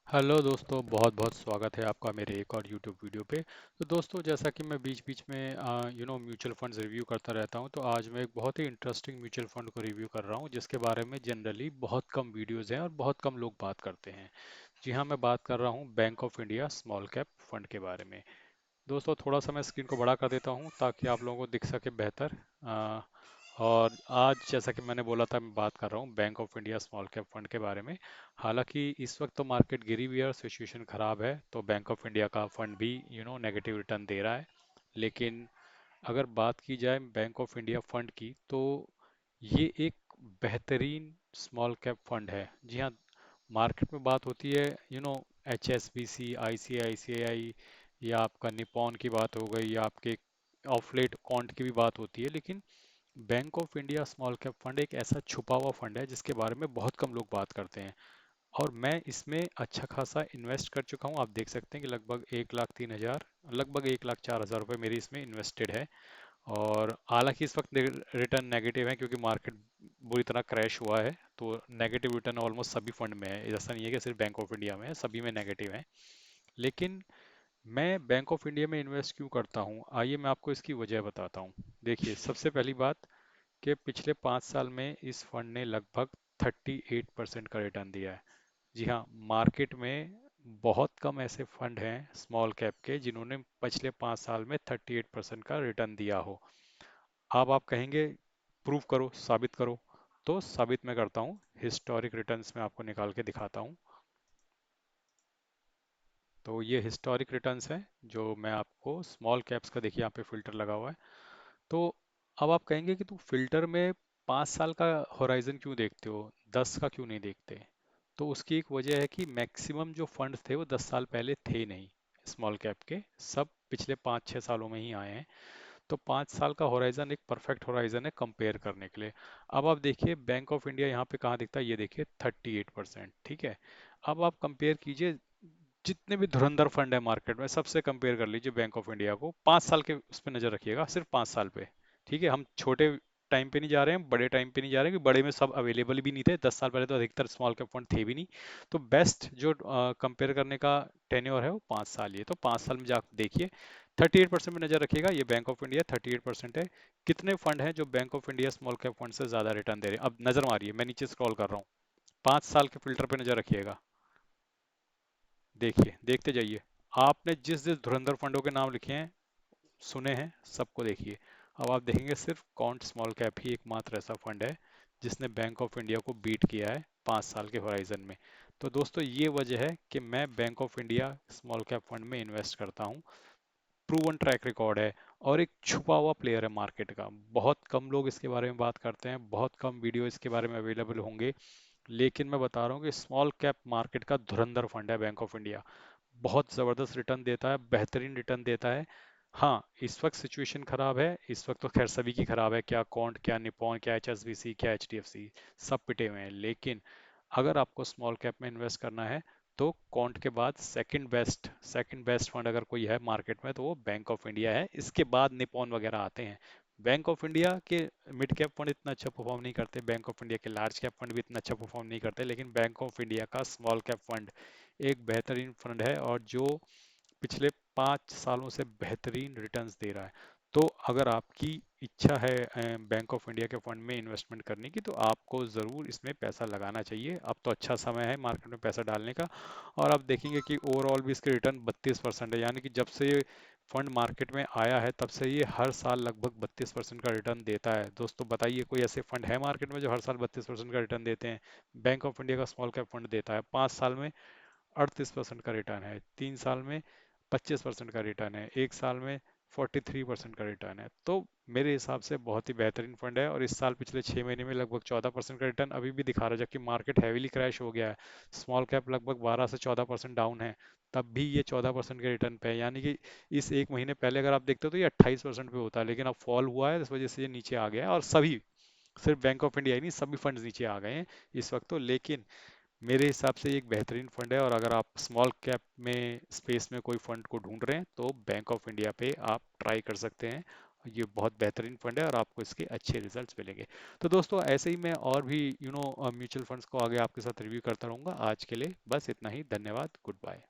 Hello दोस्तों, बहुत बहुत स्वागत है आपका मेरे एक और यूट्यूब वीडियो पे। तो दोस्तों, जैसा कि मैं बीच बीच में म्यूचुअल फंड्स रिव्यू करता रहता हूं, तो आज मैं एक बहुत ही इंटरेस्टिंग म्यूचुअल फंड को रिव्यू कर रहा हूं जिसके बारे में जनरली बहुत कम वीडियोस हैं और बहुत कम लोग बात करते हैं। जी हाँ, मैं बात कर रहा हूं bank of India small cap fund के बारे में। दोस्तों, थोड़ा सा मैं स्क्रीन को बड़ा कर देता हूँ ताकि आप लोगों को दिख सके बेहतर। और आज जैसा कि मैंने बोला था, मैं बात कर रहा हूँ bank of India small cap fund के बारे में। हालांकि इस वक्त तो मार्केट गिरी हुई है और सिचुएशन ख़राब है, तो बैंक ऑफ इंडिया का फंड भी नेगेटिव रिटर्न दे रहा है। लेकिन अगर बात की जाए बैंक ऑफ इंडिया फंड की, तो ये एक बेहतरीन स्मॉल कैप फंड है। जी हाँ, मार्केट में बात होती है एच एस बी सी, आई सी आई सी आई, या आपका निपॉन की बात हो गई, या आपके ऑफ लेट कॉन्ट की भी बात होती है। लेकिन bank of India small cap fund एक ऐसा छुपा हुआ फंड है जिसके बारे में बहुत कम लोग बात करते हैं। और मैं इसमें अच्छा खासा इन्वेस्ट कर चुका हूँ। आप देख सकते हैं कि लगभग 1,03,000, लगभग 1,04,000 रुपये मेरी इसमें इन्वेस्टेड है। और हालांकि इस वक्त रिटर्न नेगेटिव है क्योंकि मार्केट बुरी तरह क्रैश हुआ है, तो नेगेटिव रिटर्न ऑलमोस्ट सभी फंड में है। ऐसा नहीं है कि सिर्फ बैंक ऑफ इंडिया में है, सभी में नेगेटिव है। लेकिन मैं बैंक ऑफ इंडिया में इन्वेस्ट क्यों करता हूँ, आइए मैं आपको इसकी वजह बताता हूँ। देखिए, सबसे पहली बात कि पिछले 5 साल में इस फंड ने लगभग 38% का रिटर्न दिया है। जी हाँ, मार्केट में बहुत कम ऐसे फंड हैं स्मॉल कैप के जिन्होंने पिछले 5 साल में 38% का रिटर्न दिया हो। अब आप कहेंगे प्रूव करो, साबित करो। तो साबित मैं करता हूँ, हिस्टोरिक रिटर्न्स में आपको निकाल के दिखाता हूँ। तो ये हिस्टोरिक रिटर्न्स हैं जो मैं आपको स्मॉल कैप्स का, देखिए यहाँ पे फिल्टर लगा हुआ है। तो अब आप कहेंगे कि तू फिल्टर में 5 साल का होराइजन क्यों देखते हो, 10 का क्यों नहीं देखते। तो उसकी एक वजह है कि मैक्सिमम जो फंड्स थे वो 10 साल पहले थे नहीं स्मॉल कैप के, सब पिछले 5-6 सालों में ही आए हैं। तो 5 साल का होराइजन एक परफेक्ट होराइजन है कंपेयर करने के लिए। अब आप देखिए बैंक ऑफ इंडिया यहाँ पे कहाँ दिखता है, ये देखिए 38%, ठीक है। अब आप कंपेयर कीजिए जितने भी धुरंधर फंड है मार्केट में, सबसे कंपेयर कर लीजिए बैंक ऑफ इंडिया को। 5 साल के उस पर नजर रखिएगा, सिर्फ 5 साल पे। ठीक है, हम छोटे टाइम पे नहीं जा रहे हैं, बड़े टाइम पे नहीं जा रहे हैं, क्योंकि बड़े में सब अवेलेबल भी नहीं थे 10 साल पहले, तो अधिकतर स्मॉल कैप फंड थे भी नहीं। तो बेस्ट जो कंपेयर करने का टेन्योर है वो 5 साल ही है। तो 5 साल में जा देखिए, 38% में नजर रखिएगा, ये बैंक ऑफ इंडिया 38% है। कितने फंड हैं जो bank of India small cap fund से ज्यादा रिटर्न दे रहे हैं, अब नजर मारिए, मैं नीचे स्क्रॉल कर रहा हूँ। 5 साल के फिल्टर पे नजर रखिएगा, देखिए, देखते जाइए। आपने जिस जिस धुरंधर फंडों के नाम लिखे हैं, सुने हैं, सबको देखिए। अब आप देखेंगे सिर्फ कॉन्ट स्मॉल कैप ही एकमात्र ऐसा फंड है जिसने बैंक ऑफ इंडिया को बीट किया है 5 साल के होराइजन में। तो दोस्तों, ये वजह है कि मैं bank of India small cap fund में इन्वेस्ट करता हूँ। प्रूवन ट्रैक रिकॉर्ड है और एक छुपा हुआ प्लेयर है मार्केट का। बहुत कम लोग इसके बारे में बात करते हैं, बहुत कम वीडियो इसके बारे में अवेलेबल होंगे। लेकिन मैं बता रहा हूँ कि स्मॉल कैप मार्केट का धुरंधर फंड है बैंक ऑफ इंडिया। बहुत ज़बरदस्त रिटर्न देता है, बेहतरीन रिटर्न देता है। हाँ, इस वक्त सिचुएशन खराब है, इस वक्त तो खैर सभी की खराब है, क्या कॉन्ट, क्या निपॉन, क्या एचएसबीसी, क्या एचडीएफसी, सब पिटे हुए हैं। लेकिन अगर आपको स्मॉल कैप में इन्वेस्ट करना है, तो कॉन्ट के बाद सेकंड बेस्ट फंड अगर कोई है मार्केट में, तो वो बैंक ऑफ इंडिया है। इसके बाद निपॉन वगैरह आते हैं। बैंक ऑफ इंडिया के मिड कैप फंड इतना अच्छा परफॉर्म नहीं करते, बैंक ऑफ इंडिया के लार्ज कैप फंड भी इतना अच्छा परफॉर्म नहीं करते, लेकिन बैंक ऑफ इंडिया का स्मॉल कैप फंड एक बेहतरीन फंड है, और जो पिछले 5 सालों से बेहतरीन रिटर्न्स दे रहा है। तो अगर आपकी इच्छा है बैंक ऑफ इंडिया के फंड में इन्वेस्टमेंट करने की, तो आपको ज़रूर इसमें पैसा लगाना चाहिए। अब तो अच्छा समय है मार्केट में पैसा डालने का। और आप देखेंगे कि ओवरऑल भी इसके रिटर्न 32% है, यानी कि जब से ये फंड मार्केट में आया है तब से ये हर साल लगभग 32% का रिटर्न देता है। दोस्तों, बताइए कोई ऐसे फंड है मार्केट में जो हर साल 32% का रिटर्न देते हैं। बैंक ऑफ इंडिया का स्मॉल कैप फंड देता है 5 साल में 38% का रिटर्न है, 3 साल में 25% का रिटर्न है, एक साल में 43% का रिटर्न है। तो मेरे हिसाब से बहुत ही बेहतरीन फंड है। और इस साल पिछले 6 महीने में लगभग 14% का रिटर्न अभी भी दिखा रहा है, जबकि मार्केट हैवीली क्रैश हो गया है। स्मॉल कैप लगभग 12 से 14% डाउन है, तब भी ये 14% के रिटर्न पे है। यानी कि इस एक महीने पहले अगर आप देखते हो तो ये 28% पे होता है, लेकिन अब फॉल हुआ है, इस वजह से ये नीचे आ गया है। और सभी, सिर्फ बैंक ऑफ इंडिया ही नहीं, सभी फंड्स नीचे आ गए हैं इस वक्त तो। लेकिन मेरे हिसाब से ये एक बेहतरीन फंड है, और अगर आप स्मॉल कैप में स्पेस में कोई फंड को ढूंढ रहे हैं, तो बैंक ऑफ इंडिया पे आप ट्राई कर सकते हैं। ये बहुत बेहतरीन फंड है और आपको इसके अच्छे रिजल्ट्स मिलेंगे। तो दोस्तों ऐसे ही मैं और भी म्यूचुअल फंड्स को आगे आपके साथ रिव्यू करता रहूंगा। आज के लिए बस इतना ही। धन्यवाद। Good bye.